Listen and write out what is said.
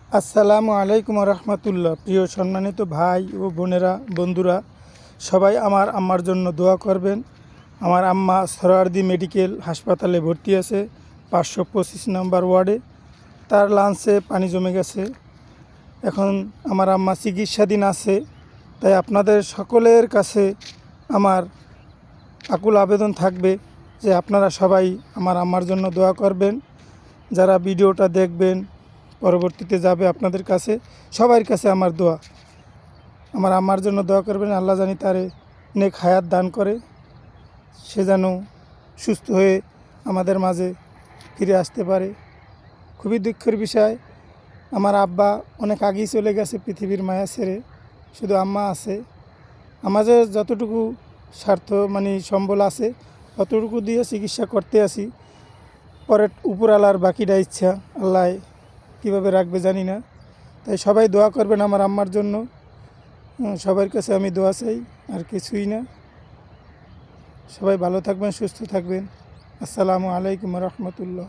আসসালামু আলাইকুম রহমতুল্লাহ। প্রিয় সম্মানিত ভাই ও বোনেরা, বন্ধুরা, সবাই আমার আম্মার জন্য দোয়া করবেন। আমার আম্মা সরোয়ার্দী মেডিকেল হাসপাতালে ভর্তি আছে, 525 নম্বর ওয়ার্ডে। তার লাঞ্চে পানি জমে গেছে। এখন আমার আম্মা চিকিৎসাধীন আছে। তাই আপনাদের সকলের কাছে আমার আকুল আবেদন থাকবে যে আপনারা সবাই আমার আম্মার জন্য দোয়া করবেন। যারা ভিডিওটা দেখবেন, পরবর্তীতে যাবে আপনাদের কাছে, সবার কাছে আমার দোয়া। আমার আম্মার জন্য দোয়া করবেন। আল্লাহ জানি তারে নেক হায়াত দান করে, সে যেন সুস্থ হয়ে আমাদের মাঝে ফিরে আসতে পারে। খুবই দুঃখের বিষয়, আমার আব্বা অনেক আগেই চলে গেছে পৃথিবীর মায়া ছেড়ে, শুধু আম্মা আছে। আমাদের যতটুকু স্বার্থ সম্বল আছে ততটুকু দিয়ে চিকিৎসা করতে আসি। পরে উপরওয়ালার বাকিটা ইচ্ছা, আল্লাহ কীভাবে রাখবে জানি না। তাই সবাই দোয়া করবেন আমার আম্মার জন্য। সবার কাছে আমি দোয়া চাই, আর কিছুই না। সবাই ভালো থাকবেন, সুস্থ থাকবেন। আসসালামু আলাইকুম রহমতুল্লাহ।